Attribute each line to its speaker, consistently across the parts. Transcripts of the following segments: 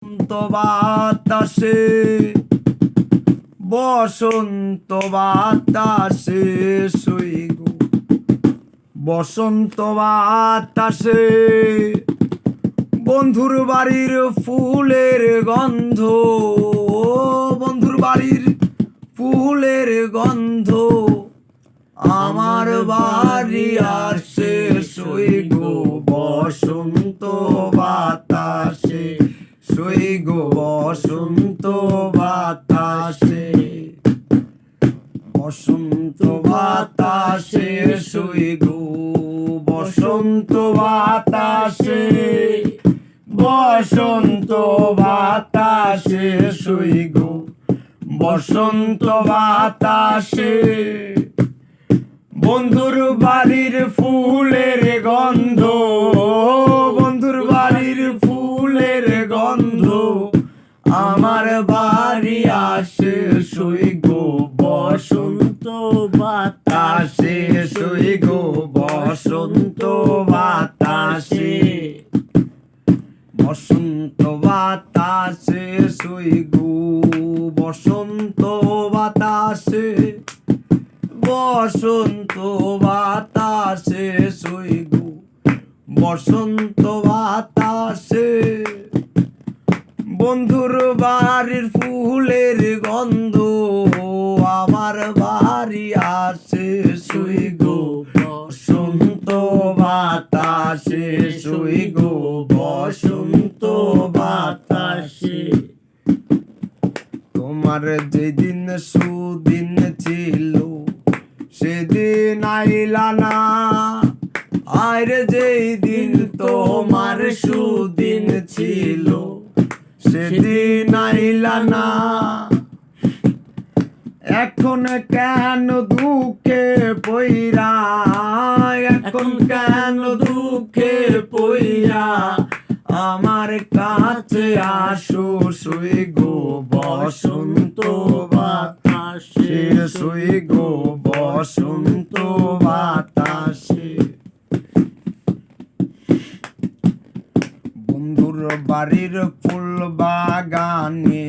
Speaker 1: বসন্ত বাতাসে বসন্ত বাতাসে শুই গো বসন্ত বাতাসে বন্ধুর বাড়ির ফুলের গন্ধ বন্ধুর বাড়ির ফুলের গন্ধ আমার বাড়ি আসে শুই গো বসন্ত বাতাসে শুই গো বসন্ত বাতাসে বসন্ত বাতাসে শুই গো বসন্ত বাতাসে বসন্ত বাতাসে শুই গো বসন্ত বাতাসে বন্ধুর বাড়ির ফুলের গন্ধ বন্ধুর বাড়ির ফুলের গন্ধ আমার বাড়ি আসে শুই গো বসন্ত বাতাসে শুই গো বসন্ত বাতাসে বসন্ত বাতাসে শুই গো বসন্ত বাতাসে বসন্ত বাতাসে শুই গো বসন্ত বাতাসে বন্ধুর বাড়ির ফুলের গন্ধ আমার বাড়ি আসে শুই গো বসন্ত বাতাসে শুই গো বসন্ত বাতাসে তোমার যেদিন সুদিন ছিল সেদিন আইলা না আর যেই দিন তোমার সুদিন ছিল সেদিন আইলা না এখন কেন দুঃখে পইরা এখন কেন দুঃখে পইরা আমার কাছে আসো শুই গো বসন্ত বাতাসে শুই গো বসন্ত বাতাসে বন্ধুর বাড়ির ফুল বাগানে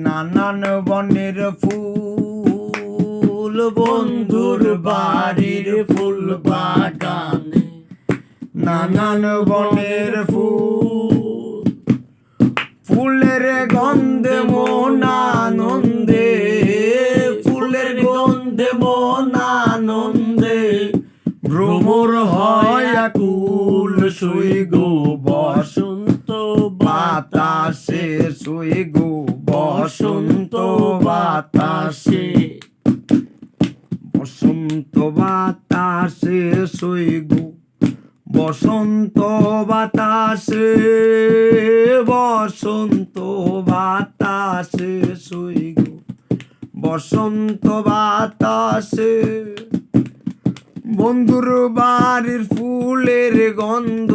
Speaker 1: নানান বনের ফুল বন্ধুর বাড়ির ফুল বাগানে নানান বনের ফুল ফুলের গন্ধে মন আনন্দে ফুলের গন্ধে মন আনন্দে ভ্রমর হয় আকুল শুই গো বসন্ত বাতাসে শুই গো বসন্ত বাতাসে বসন্ত বাতাসে শুই গো বসন্ত বাতাসে বসন্ত বাতাসে শুই গো বসন্ত বাতাসে বন্ধুর বাড়ির ফুলের গন্ধ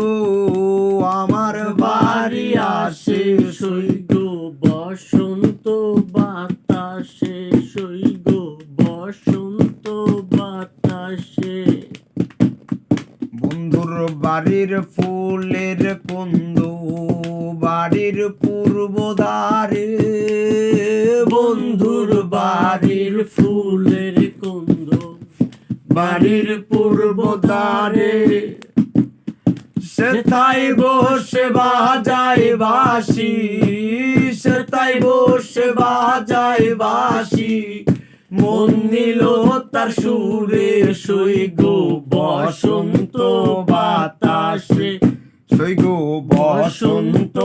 Speaker 1: আমার বাড়ি আসে শুই গো বসন্ত বাতাসে শুই গো বসন্ত বাতাসে বন্ধুর বাড়ির ফুলের গন্ধ বাড়ির পূর্ব দ্বারে বন্ধুর বাড়ির ফুলের গন্ধ বাড়ির পূর্ব দ্বারে সেথায় বসে বাজায় বাঁশি সেথায় বসে বাজায় বাঁশি মন নিল তার সুরে শুই গো বসন্ত বাতাসে শুই গো বসন্ত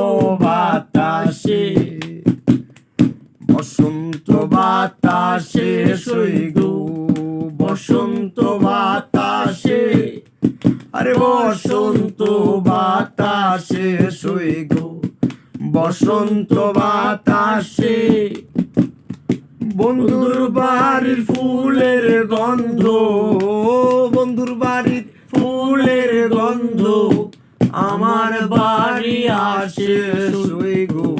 Speaker 1: বাতাসে বসন্ত বাতাসে শুই গো বসন্ত বাতাসে আরে বসন্ত বাতাসে শুই গো বসন্ত বাতাসে বন্ধুর বাড়ির ফুলের গন্ধ বন্ধুর বাড়ির ফুলের গন্ধ আমার বাড়ি আসে শুই গো